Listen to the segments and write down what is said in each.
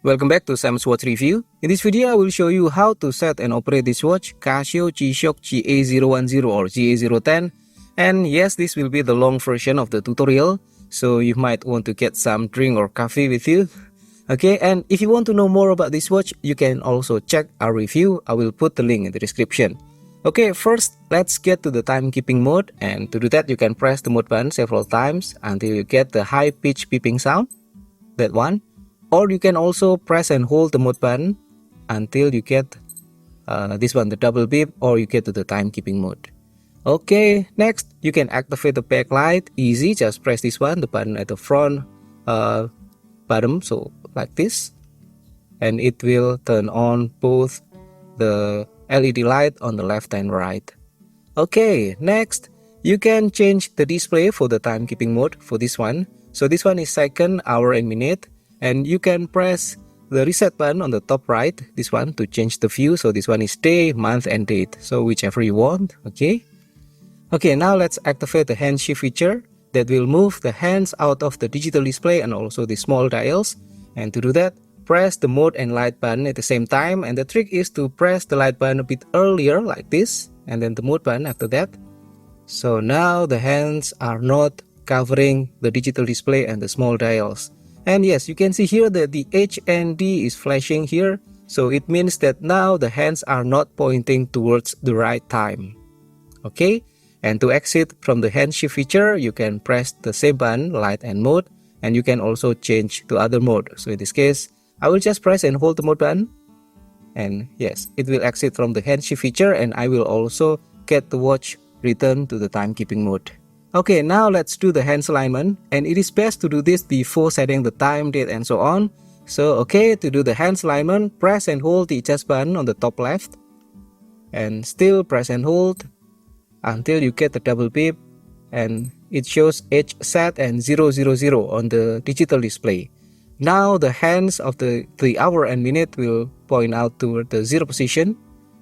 Welcome back to Sam's Watch Review. In this video, I will show you how to set and operate this watch, Casio G-Shock GA010 or GA010. And yes, this will be the long version of the tutorial, so you might want to get some drink or coffee with you. Okay, and if you want to know more about this watch, you can also check our review. I will put the link in the description. Okay, first, let's get to the timekeeping mode, and to do that, you can press the mode button several times until you get the high-pitched beeping sound, that one. Or you can also press and hold the mode button until you get this one, the double beep, or you get to the timekeeping mode. Okay, next, you can activate the backlight. Easy, just press this one, the button at the front bottom, so like this. And it will turn on both the LED light on the left and right. Okay, next, you can change the display for the timekeeping mode for this one. So this one is second, hour and minute. And you can press the reset button on the top right, this one, to change the view. So this one is day, month and date, so whichever you want. Okay, now let's activate the hand shift feature that will move the hands out of the digital display and also the small dials. And to do that, press the mode and light button at the same time, and the trick is to press the light button a bit earlier like this, and then the mode button after that. So now the hands are not covering the digital display and the small dials. And yes, you can see here that the H and D is flashing here, so it means that now the hands are not pointing towards the right time. Okay, and to exit from the hand shift feature, you can press the same button, light and mode, and you can also change to other mode. So in this case, I will just press and hold the mode button, and yes, it will exit from the hand shift feature, and I will also get the watch return to the timekeeping mode. Okay, now let's do the hands alignment, and it is best to do this before setting the time, date and so on. So okay, to do the hands alignment, press and hold the adjust button on the top left, and still press and hold until you get the double beep, and it shows H set and 000 on the digital display. Now the hands of the hour and minute will point out toward the 0 position,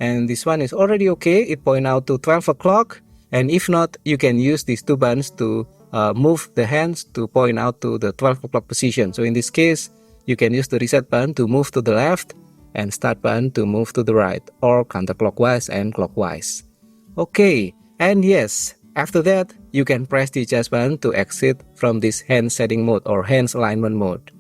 and this one is already okay, it point out to 12 o'clock. And if not, you can use these two buttons to move the hands to point out to the 12 o'clock position. So in this case, you can use the reset button to move to the left and start button to move to the right, or counterclockwise and clockwise. Okay, and yes, after that, you can press the adjust button to exit from this hand setting mode or hands alignment mode.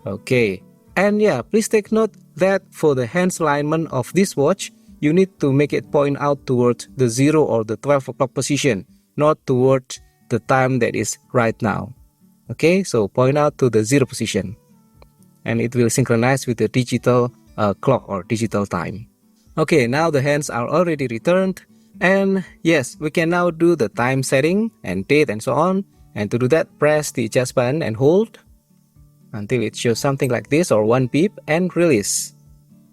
Okay, and yeah, please take note that for the hands alignment of this watch, you need to make it point out towards the 0 or the 12 o'clock position, not towards the time that is right now. Okay, so point out to the 0 position, and it will synchronize with the digital clock or digital time. Okay, now the hands are already returned, and yes, we can now do the time setting and date and so on. And to do that, press the adjust button and hold until it shows something like this or one beep, and release.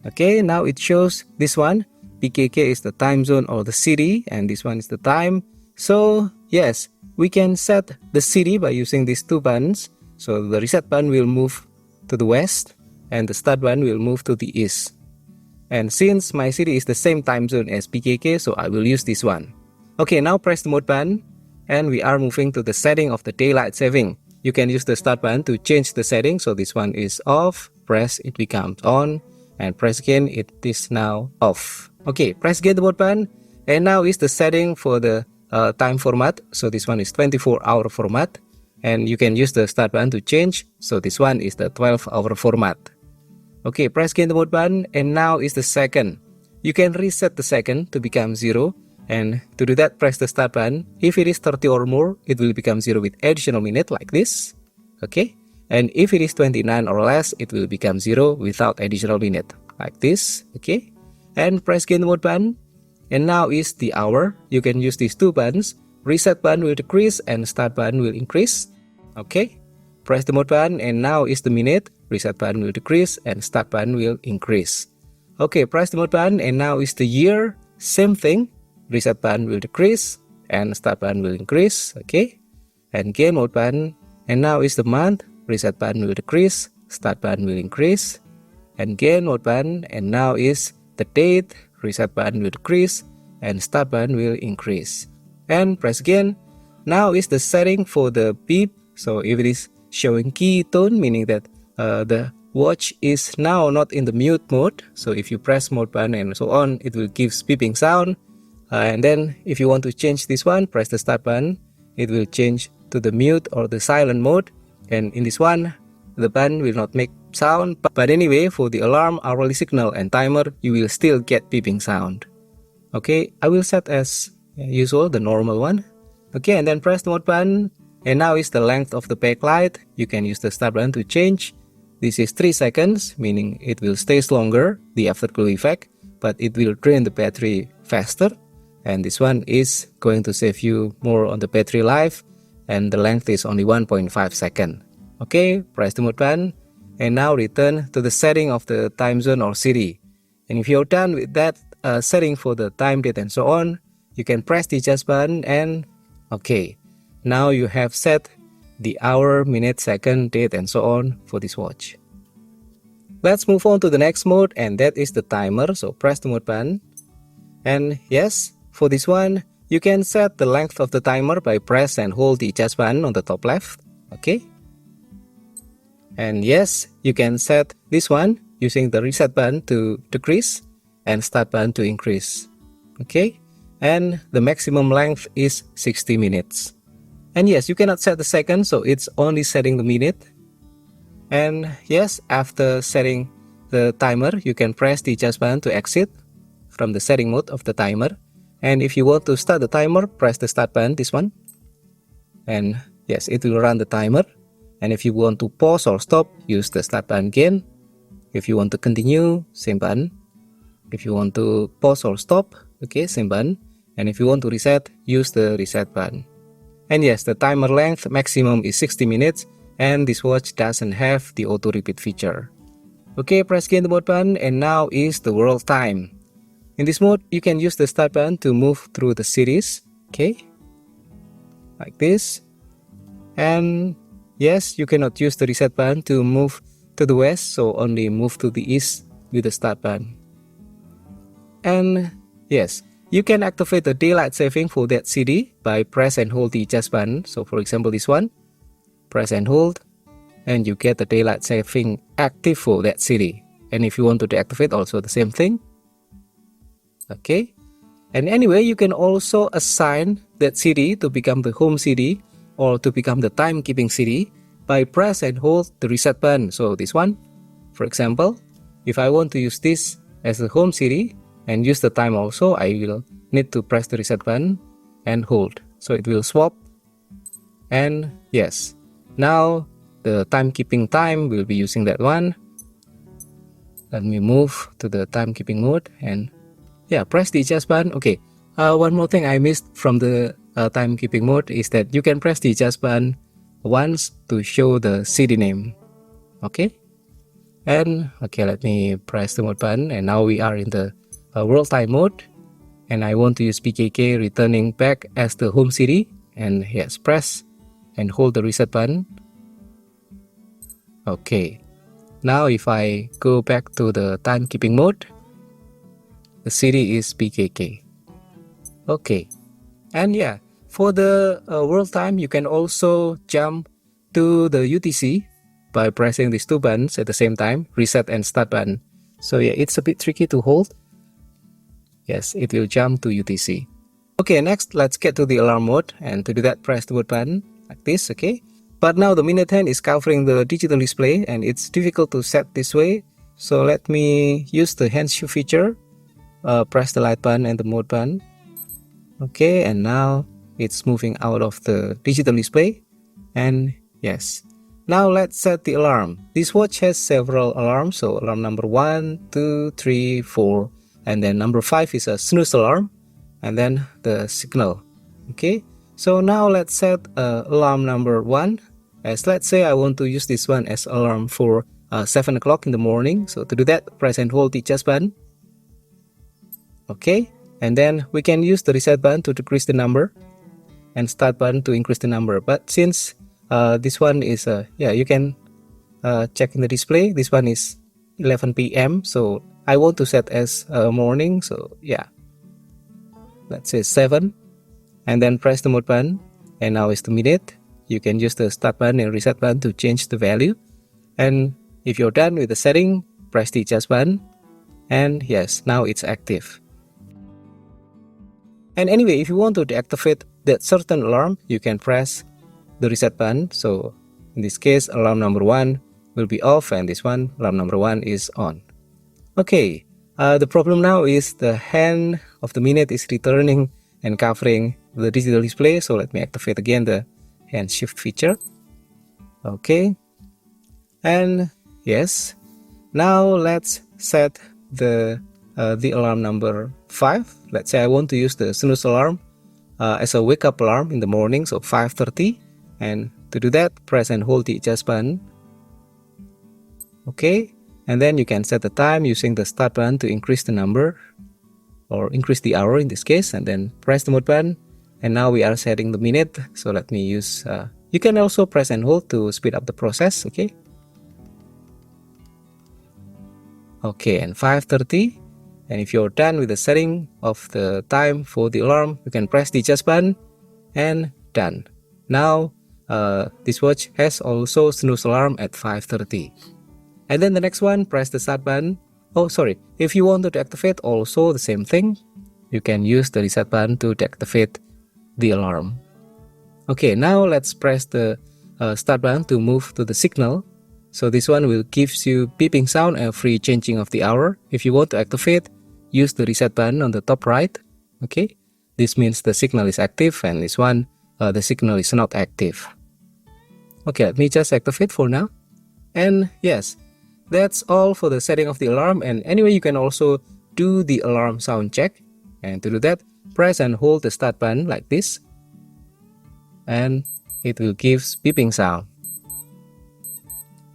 Okay, now it shows this one. PKK is the time zone or the city, and this one is the time. So yes, we can set the city by using these two buttons. So the reset button will move to the west, and the start button will move to the east. And since my city is the same time zone as PKK, so I will use this one. Okay, now press the mode button, and we are moving to the setting of the daylight saving. You can use the start button to change the setting. So this one is off, press, it becomes on, and press again, it is now off. Okay, press again the mode button, and now is the setting for the time format. So this one is 24-hour format, and you can use the start button to change. So this one is the 12-hour format. Okay, press again the mode button, and now is the second. You can reset the second to become 0, and to do that, press the start button. If it is 30 or more, it will become 0 with additional minute like this. Okay, and if it is 29 or less, it will become 0 without additional minute like this. Okay, and press again the mode button, and now is the hour. You can use these two buttons. Reset button will decrease and start button will increase. Okay, press the mode button, and now is the minute. Reset button will decrease and start button will increase. Okay, press the mode button, and now is the year. Same thing. Reset button will decrease and start button will increase. Okay, and again mode button, and now is the month. Reset button will decrease, start button will increase, and again mode button, and now is the date. Reset button will decrease and start button will increase, and press again. Now is the setting for the beep. So if it is showing key tone, meaning that the watch is now not in the mute mode. So if you press mode button and so on, it will give beeping sound. And then if you want to change this one, press the start button. It will change to the mute or the silent mode. And in this one, the button will not make sound. But anyway, for the alarm, hourly signal, and timer, you will still get beeping sound. Okay, I will set as usual, the normal one. Okay, and then press the mode button. And now is the length of the backlight. You can use the start button to change. This is 3 seconds, meaning it will stay longer, the afterglow effect, but it will drain the battery faster. And this one is going to save you more on the battery life, and the length is only 1.5 seconds. Okay, press the mode button, and now return to the setting of the time zone or city. And if you're done with that setting for the time, date, and so on, you can press the adjust button, and okay, now you have set the hour, minute, second, date, and so on for this watch. Let's move on to the next mode, and that is the timer. So press the mode button, and yes, for this one, you can set the length of the timer by press and hold the adjust button on the top left. Okay, and yes, you can set this one using the reset button to decrease and start button to increase. Okay, and the maximum length is 60 minutes. And yes, you cannot set the second, so it's only setting the minute. And yes, after setting the timer, you can press the adjust button to exit from the setting mode of the timer. And if you want to start the timer, press the start button, this one. And yes, it will run the timer. And if you want to pause or stop, use the start button again. If you want to continue, same button. If you want to pause or stop, okay, same button. And if you want to reset, use the reset button. And yes, the timer length maximum is 60 minutes, and this watch doesn't have the auto repeat feature. Okay, press again the mode button, and now is the world time. In this mode, you can use the start button to move through the cities, okay, like this. And yes, you cannot use the reset button to move to the west, so only move to the east with the start button. And yes, you can activate the daylight saving for that city by press and hold the adjust button. So for example, this one, press and hold, and you get the daylight saving active for that city. And if you want to deactivate, also the same thing. Okay, and anyway, you can also assign that city to become the home city or to become the timekeeping city by press and hold the reset button. So this one, for example, if I want to use this as the home city and use the time also, I will need to press the reset button and hold. So it will swap. And yes, now the timekeeping time will be using that one. Let me move to the timekeeping mode and yeah, press the adjust button. Okay, one more thing I missed from the timekeeping mode is that you can press the adjust button once to show the city name. Okay, and okay, let me press the mode button, and now we are in the world time mode, and I want to use PKK returning back as the home city. And yes, press and hold the reset button. Okay, now if I go back to the timekeeping mode, the city is PKK. Okay, and yeah, for the world time, you can also jump to the UTC by pressing these two buttons at the same time, reset and start button. So yeah, it's a bit tricky to hold. Yes, it will jump to UTC. Okay, next let's get to the alarm mode, and to do that, press the mode button like this. Okay, but now the minute hand is covering the digital display, and it's difficult to set this way. So let me use the hand shoe feature. Press the light button and the mode button. Okay, and now it's moving out of the digital display. And yes, now let's set the alarm. This watch has several alarms, so alarm number 1, 2, 3, 4, and then number 5 is a snooze alarm, and then the signal. Okay, so now let's set alarm number 1, as let's say I want to use this one as alarm for 7 o'clock in the morning. So to do that, press and hold the adjust button. Okay, and then we can use the reset button to decrease the number and start button to increase the number. But since this one is yeah, you can check in the display, this one is 11 p.m. so I want to set as morning. So yeah, let's say 7, and then press the mode button, and now it's the minute. You can use the start button and reset button to change the value. And If you're done with the setting, press the adjust button, and yes, now it's active. And anyway, if you want to deactivate that certain alarm, you can press the reset button. So in this case, alarm number 1 will be off, and this one, alarm number 1 is on. Okay, the problem now is the hand of the minute is returning and covering the digital display. So let me activate again the hand shift feature. Okay, and yes, now let's set the alarm number 5. Let's say I want to use the snooze alarm as a wake up alarm in the morning, so 5:30. And to do that, press and hold the adjust button. Okay, and then you can set the time using the start button to increase the number or increase the hour in this case, and then press the mode button. And now we are setting the minute, so let me use you can also press and hold to speed up the process. Okay, and 5:30. And if you're done with the setting of the time for the alarm, you can press the adjust button and done. Now this watch has also snooze alarm at 5:30. And then the next one, press the start button. Oh, sorry. If you want to deactivate, also the same thing. You can use the reset button to deactivate the alarm. Okay, now let's press the start button to move to the signal. So this one will gives you beeping sound every changing of the hour. If you want to activate, use the reset button on the top right. Okay, this means the signal is active, and this one, the signal is not active. Okay, let me just activate for now. And yes, that's all for the setting of the alarm. And anyway, you can also do the alarm sound check. And to do that, press and hold the start button like this, and it will give beeping sound.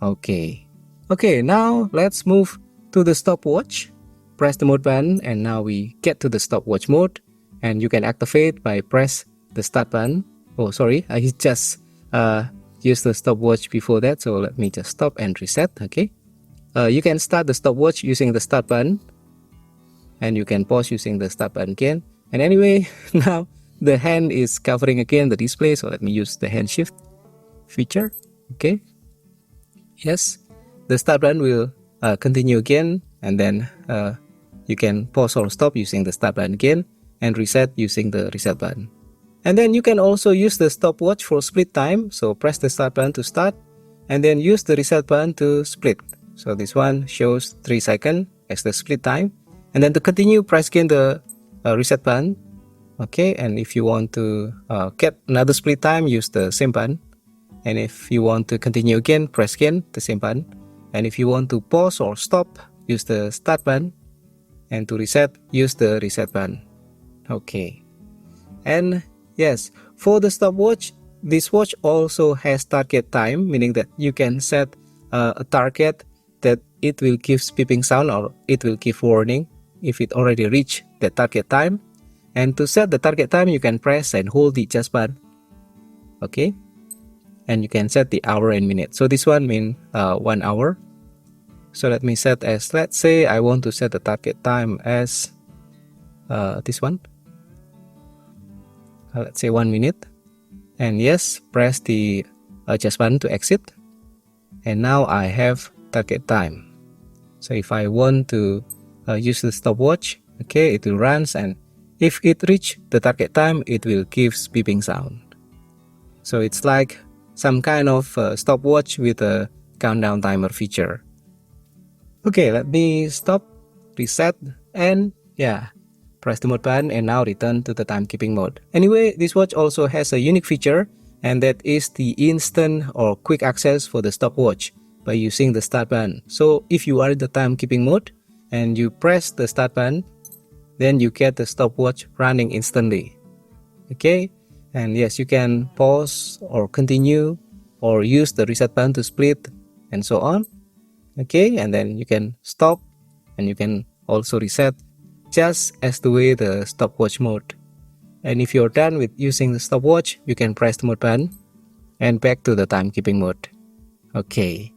Okay, now let's move to the stopwatch. Press the mode button, and now we get to the stopwatch mode, and you can activate by press the start button. Oh, sorry, I just used the stopwatch before that, so let me just stop and reset. Okay, you can start the stopwatch using the start button, and you can pause using the start button again. And anyway, now the hand is covering again the display, so let me use the hand shift feature. Okay, yes, the start button will continue again, and then you can pause or stop using the start button again, and reset using the reset button. And then you can also use the stopwatch for split time. So press the start button to start, and then use the reset button to split. So this one shows 3 seconds as the split time. And then to continue, press again the reset button. Okay, and if you want to get another split time, use the same button. And if you want to continue again, press again the same button. And if you want to pause or stop, use the start button. And to reset, use the reset button. Okay, and yes, for the stopwatch, this watch also has target time, meaning that you can set a target that it will give beeping sound, or it will give warning if it already reached the target time. And to set the target time, you can press and hold the adjust button. Okay, and you can set the hour and minute. So this one means 1 hour. So let me set as, let's say I want to set the target time as this one. Let's say 1 minute. And yes, press the adjust button to exit. And now I have target time. So if I want to use the stopwatch, okay, it will run, and if it reach the target time, it will give beeping sound. So it's like some kind of stopwatch with a countdown timer feature. Okay, let me stop, reset, and yeah, press the mode button, and now return to the timekeeping mode. Anyway, this watch also has a unique feature, and that is the instant or quick access for the stopwatch by using the start button. So if you are in the timekeeping mode and you press the start button, then you get the stopwatch running instantly. Okay, and yes, you can pause or continue or use the reset button to split and so on. Okay, and then you can stop, and you can also reset, just as the way the stopwatch mode. And if you're done with using the stopwatch, you can press the mode button and back to the timekeeping mode. Okay,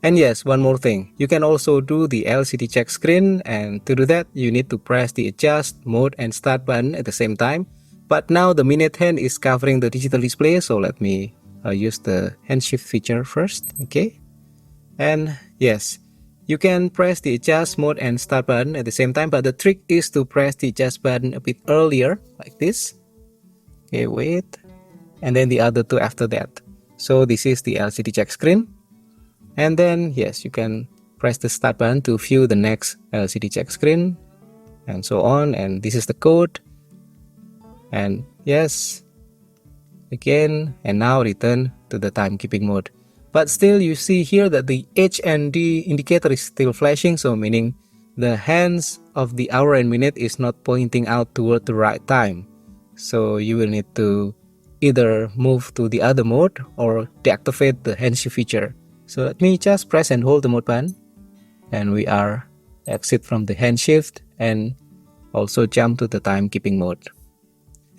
and yes, one more thing, you can also do the LCD check screen, and to do that you need to press the adjust, mode, and start button at the same time. But now the minute hand is covering the digital display, so let me use the hand shift feature first. Okay, And yes, you can press the adjust mode and start button at the same time, but the trick is to press the adjust button a bit earlier, like this. Okay, wait, and then the other two after that. So this is the LCD check screen, and then yes, you can press the start button to view the next LCD check screen, and so on. And this is the code, and yes, again, and now return to the timekeeping mode. But still, you see here that the H and D indicator is still flashing, so meaning the hands of the hour and minute is not pointing out toward the right time. So you will need to either move to the other mode or deactivate the hand shift feature. So let me just press and hold the mode button, and we are exit from the hand shift and also jump to the timekeeping mode.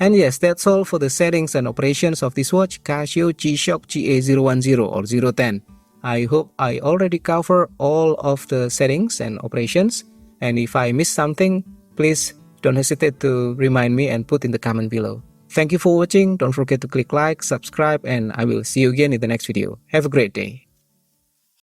And yes, that's all for the settings and operations of this watch, Casio G-Shock GA010 or 010. I hope I already cover all of the settings and operations, and if I missed something, please don't hesitate to remind me and put in the comment below. Thank you for watching, don't forget to click like, subscribe, and I will see you again in the next video. Have a great day.